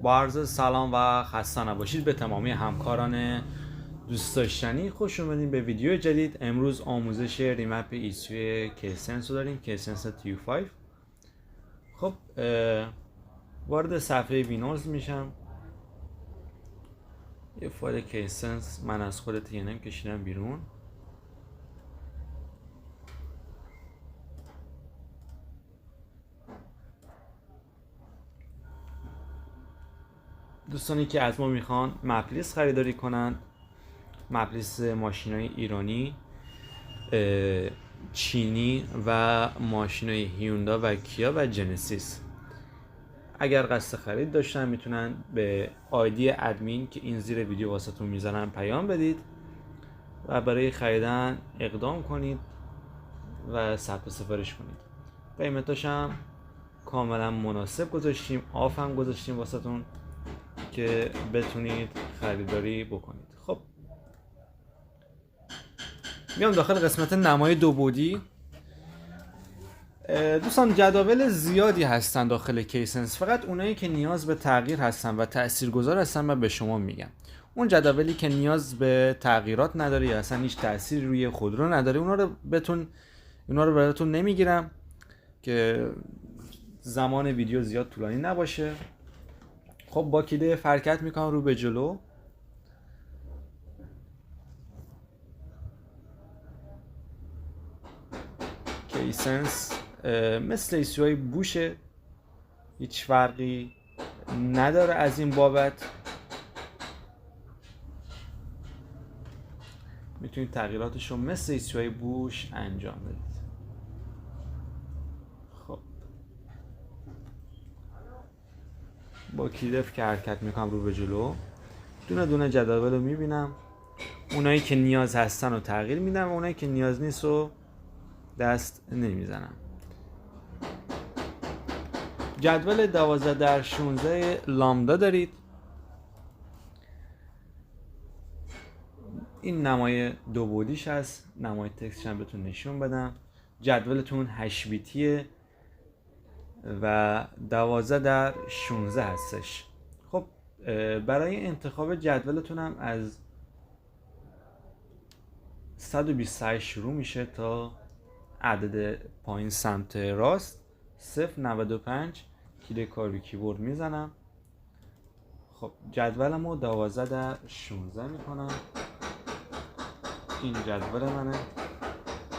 با عرض سلام و خسته نباشید به تمامی همکاران دوست داشتنی. خوش اومدین به ویدیو جدید. امروز آموزش ریمپ ایسوی کیسنس رو داریم، کیسنس تیو 5. خب وارد صفحه وینوز میشم. یه فایل کیسنس من از خود TNM کشیدم بیرون. دوستانی که از ما میخوان مپلیس خریداری کنند، مپلیس ماشینای ایرانی، چینی و ماشینای هیوندا و کیا و جنسیس، اگر قصد خرید داشتن میتونن به آیدی ادمین که این زیر ویدیو واسهتون میذارم پیام بدید و برای خریدن اقدام کنید و ثبت سفارش کنید. قیمتاش هم کاملا مناسب گذاشتیم، آف هم گذاشتیم واسهتون که بتونید خریداری بکنید. خب میام داخل قسمت نمای دو بعدی. دوستان جداول زیادی هستن داخل کیسنس، فقط اونایی که نیاز به تغییر هستن و تاثیرگذار هستن من به شما میگم. اون جداولی که نیاز به تغییرات نداره یا اصلا هیچ تأثیری روی خودرو نداره، اونا رو براتون نمیگیرم که زمان ویدیو زیاد طولانی نباشه. خب با کلید فرکت میکنم رو به جلو. کیسنس مثل ایسوهای بوشه، هیچ فرقی نداره از این بابت. میتونید تغییراتش رو مثل ایسوهای بوش انجام بدید. خب با کلید که حرکت میکنم رو به جلو، دونه دونه جدول رو میبینم. اونایی که نیاز هستن رو تغییر میدم، اونایی که نیاز نیست رو دست نمیزنم. جدول 12x16 لامدا دارید. این نمای دو بعدیش هست، نمای تکستش هم بهتون نشون بدم. جدولتون 8 بیتیه و 12x16 هستش. خب برای انتخاب جدولتون هم از 128 شروع میشه تا عدد پایین سمت راست 095. کلید کار کیبورد میزنم. خب جدولمو 12x16 میکنم. این جدول منه.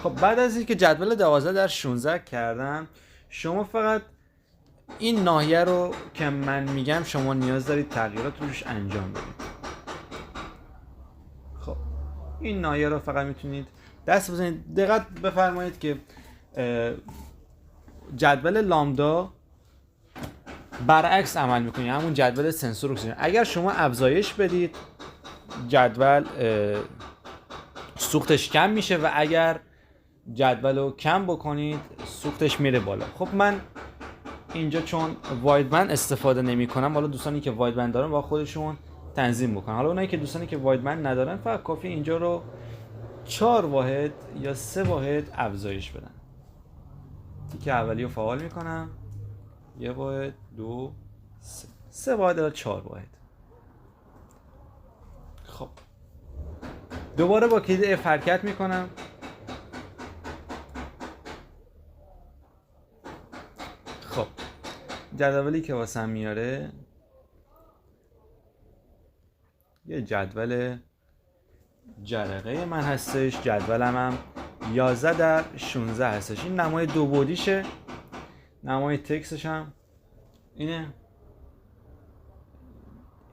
خب بعد از اینکه جدول 12x16 کردم، شما فقط این ناحیه رو که من میگم شما نیاز دارید تغییرات روش انجام بدید. خب این ناحیه رو فقط میتونید دست بزنید. دقت بفرمایید که جدول لامدا برعکس عمل میکنه، همون جدول سنسور اکسیژن. اگر شما افزایش بدید جدول سوختش کم میشه و اگر جدول رو کم بکنید سوختش میره بالا. خب من اینجا چون وایدبند استفاده نمی کنم، حالا دوستانی که وایدبند دارن با خودشون تنظیم بکنن. حالا اونایی که دوستانی که وایدبند ندارن فقط کافی اینجا رو 4 واحد یا 3 واحد افزایش بدن. تیک اولی رو فعال میکنم، 1 واحد 2 3 واحد یا 4 واحد. خب دوباره با کلید F حرکت میکنم. خب جدولی که واسم میاره یه جدول جرقه من هستش. جدولم هم 11x16 هستش. این نمای دو بعدیشه. نمای تکستش هم اینه.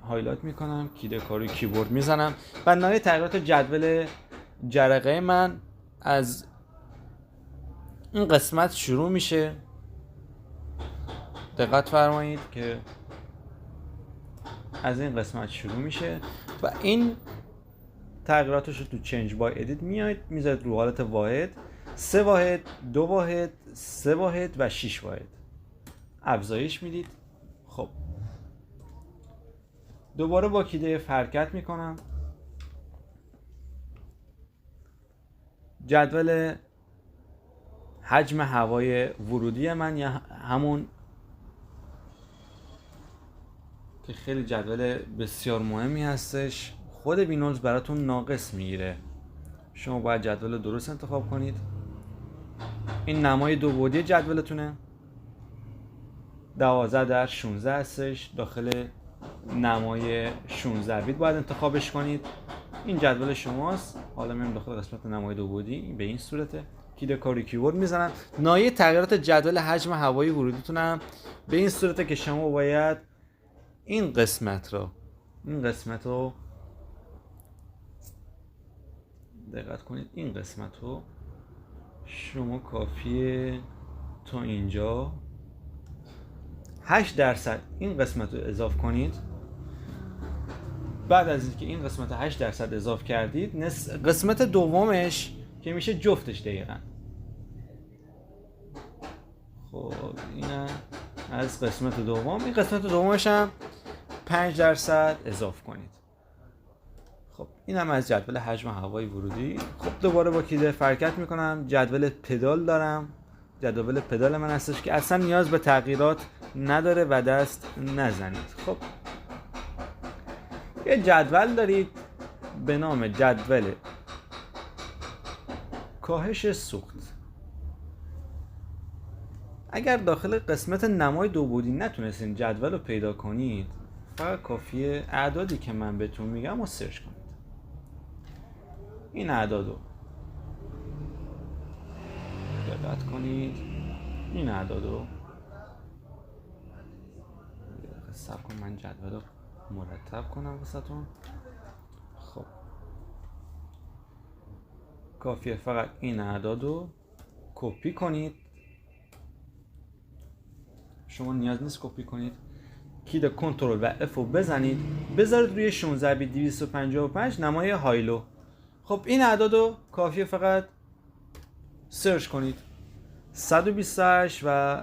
هایلایت میکنم، کلید کار کیبورد میزنم و نهایت تغییرات جدول جرقه من از این قسمت شروع میشه. دقت فرمایید که از این قسمت شروع میشه و این تغییراتش رو تو چنج بای ادیت میاید میذارید رو حالت واحد، 3 واحد، 2 واحد، 3 واحد و 6 واحد افزایش میدید. خب دوباره با کلید حرکت میکنم. جدول حجم هوای ورودی من یا همون که خیلی جدول بسیار مهمی هستش. خود بینولز براتون ناقص میگیره، شما باید جدول درست انتخاب کنید. این نمای دو بعدی جدولتونه، 12/16 هستش، داخل نمای 16 بیت باید انتخابش کنید. این جدول شماست. حالا میرم داخل قسمت نمای دو بعدی، به این صورته. کلید کاری کیورد میزنم. ناحیه تغییرات جدول حجم هوایی ورودیتونم به این صورته که شما باید این قسمت رو دقت کنید. این قسمت رو شما کافیه تا اینجا 8% این قسمت رو اضافه کنید. بعد از اینکه این قسمت 8% اضافه کردید، قسمت دومش که میشه جفتش دقیقاً. خب اینه از قسمت دوم. این قسمت دومش هم 5% اضافه کنید. خب اینم از جدول حجم هوای ورودی. خب دوباره با کلید حرکت میکنم. جدول پدال دارم. جدول پدال من هستش که اصلا نیاز به تغییرات نداره و دست نزنید. خب یه جدول دارید به نام جدول کاهش سوخت. اگر داخل قسمت نمای دو بعدی نتونستین جدول رو پیدا کنید، فقط کافیه اعدادی که من بهتون میگم رو سرچ کنید. این اعدادو دقت کنید. این اعدادو صبر کن من جدول رو مرتب کنم واسهتون. خب کافیه فقط این اعدادو کپی کنید. شما نیاز نیست کپی کنید. کلید کنترل و اف رو بزنید، بذارید روی 16 بیت 255 نمای هایلو. خب این اعدادو کافیه فقط سرچ کنید. 128 و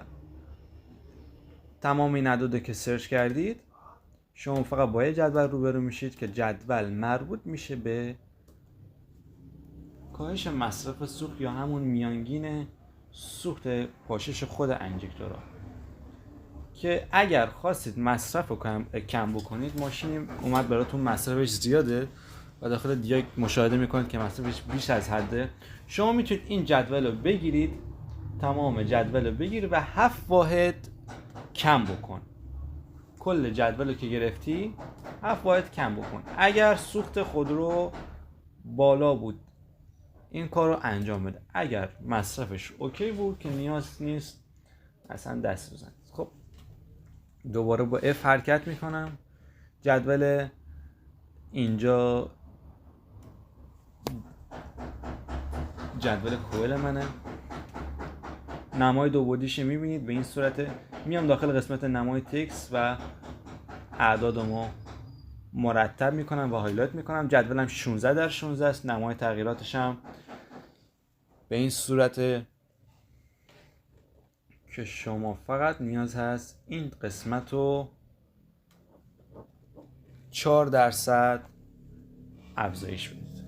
تمام این اعدادو که سرچ کردید، شما فقط با یه جدول روبرو میشید که جدول مربوط میشه به کاهش مصرف سوخت یا همون میانگین سوخت پاشش خود انجکتورها، که اگر خواستید مصرف رو کم بکنید، ماشین اومد براتون مصرفش زیاده و داخل دیاگ مشاهده میکنید که مصرفش بیش از حده، شما میتونید این جدول رو بگیرید، تمام جدول رو بگیرید و 7 واحد کم بکن. کل جدول رو که گرفتی 7 واحد کم بکن. اگر سوخت خودرو بالا بود این کار رو انجام بده. اگر مصرفش اوکی بود که نیاز نیست اصلا دست بزنید. خب دوباره با F حرکت میکنم. جدول اینجا جدول کوئل منه. نمای دو بعدیش میبینید به این صورت. میام داخل قسمت نمای تکست و اعدادمو مرتب میکنم و هایلایت میکنم. جدولم 16/16 است. نمای تغییراتش هم به این صورت که شما فقط نیاز هست این قسمت رو 4% افزایش بدید.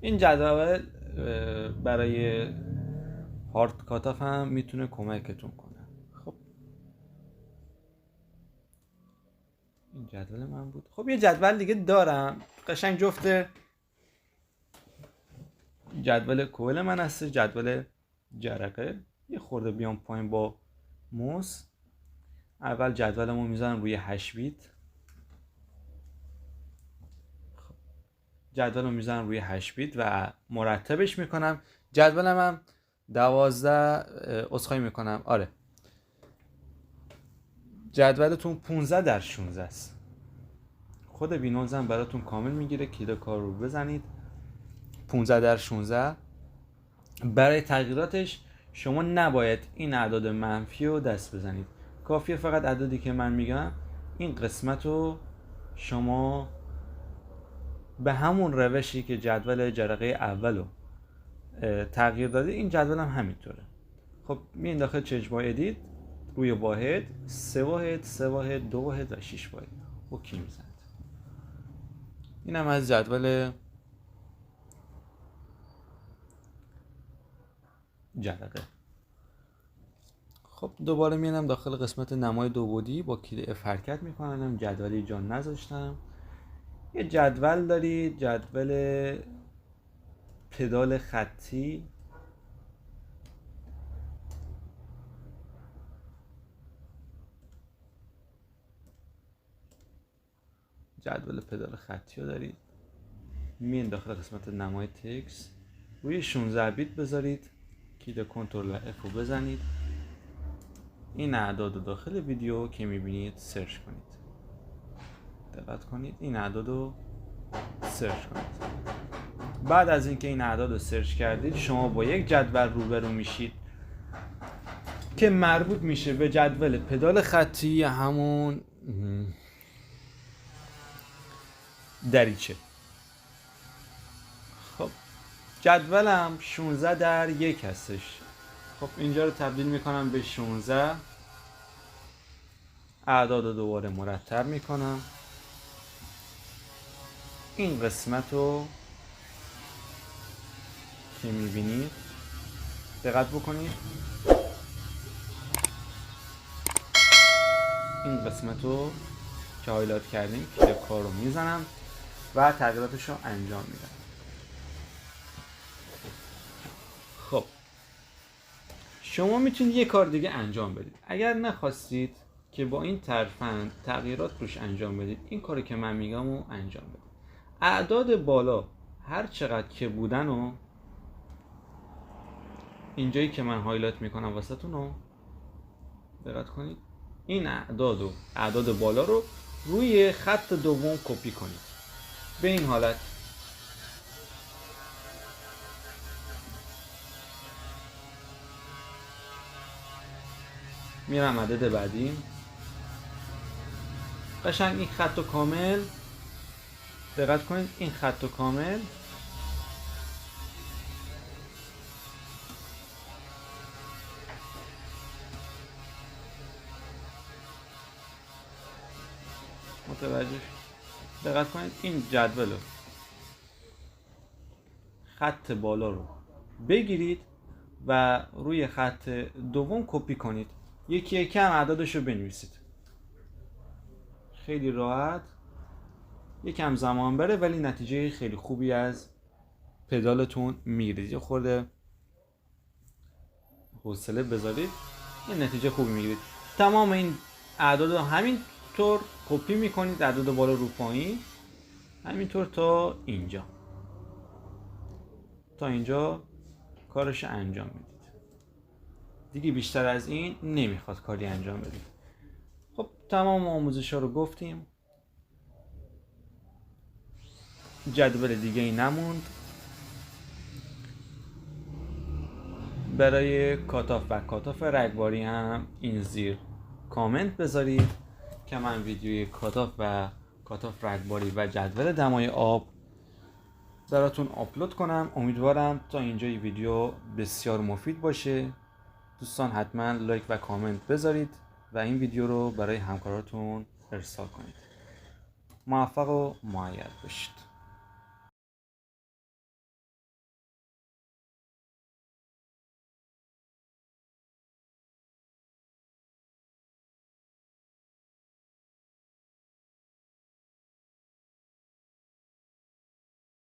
این جدول برای هارد کاتاف هم میتونه کمکتون کنه. خب این جدول من بود. خب یه جدول دیگه دارم قشنگ جفت جدول کوئل من هست. جدول جرقه. یه خورده بیام پایین با موس. اول جدولمو میذارم روی 8 بیت. جدولمو میذارم روی 8 بیت و مرتبش میکنم. جدولم هم 12 عذرخواهی میکنم. آره جدولتون 15/16 است. خود وینوز هم براتون کامل میگیره. کلید کار رو بزنید. 15/16. برای تغییراتش شما نباید این اعداد منفی رو دست بزنید. کافیه فقط اعدادی که من میگم این قسمت رو شما به همون روشی که جدول جرقه اول رو تغییر داده این جدول هم همینطوره. خب میین داخل چشمای ادیت روی واحد 3 واحد 3 واحد 2 واحد و 6 واحد اوکی میزنید. این هم از جدول جرقه. خب دوباره میانم داخل قسمت نمای دو بعدی با کلید F حرکت میکنم. جدولی جا نذاشتم. یه جدول دارید، جدول پدال خطی. جدول پدال خطی رو دارید، میان داخل قسمت نمای تکست، روی 16 بیت بذارید، کلید کنترل F رو بزنید، این اعداد رو داخل ویدیو که میبینید سرچ کنید. دقت کنید این اعداد رو سرچ کنید. بعد از اینکه این اعداد رو سرچ کردید شما با یک جدول روبرو میشید که مربوط میشه به جدول پدال خطی، همون دریچه. خب جدولم 16:1 هستش. خب اینجا رو تبدیل میکنم به 16. اعداد رو دوباره مرتب میکنم. این قسمت رو که میبینید دقت بکنید، این قسمت رو که هایلایت کردیم کلید کار رو میزنم و تغییراتش رو انجام میدم. خب شما میتونید یه کار دیگه انجام بدید. اگر نخواستید که با این ترفند تغییرات روش انجام بدید، این کاری که من میگم رو انجام بدید. اعداد بالا هر چقدر که بودن و اینجایی که من هایلایت میکنم واسهتون رو دقت کنید، این اعداد بالا رو روی خط دوم کپی کنید به این حالت. میرم عدد بعدی، قشنگ این خط کامل، دقت کنید این خط کامل متوجه، دقت کنید این جدول رو خط بالا رو بگیرید و روی خط دوم کپی کنید، یکی یکی هم اعدادش رو بنویسید. خیلی راحت، یکم زمان بره ولی نتیجه خیلی خوبی از پدالتون میگیرید. یه خورده حوصله بذارید یه نتیجه خوبی میگیرید. تمام این اعداد رو همینطور کپی میکنید، اعداد بالا رو پایین همینطور تا اینجا، تا اینجا کارش انجام میدید. دیگه بیشتر از این نمیخواد کاری انجام بدید. خب تمام آموزش ها رو گفتیم، جدول دیگه ای نموند. برای کاتاف و کاتاف رگباری هم این زیر کامنت بذارید که من ویدیوی کاتاف و کاتاف رگباری و جدول دمای آب براتون آپلود کنم. امیدوارم تا اینجای ویدیو بسیار مفید باشه. دوستان حتما لایک و کامنت بذارید و این ویدیو رو برای همکاراتون ارسال کنید. موفق و مؤید باشید.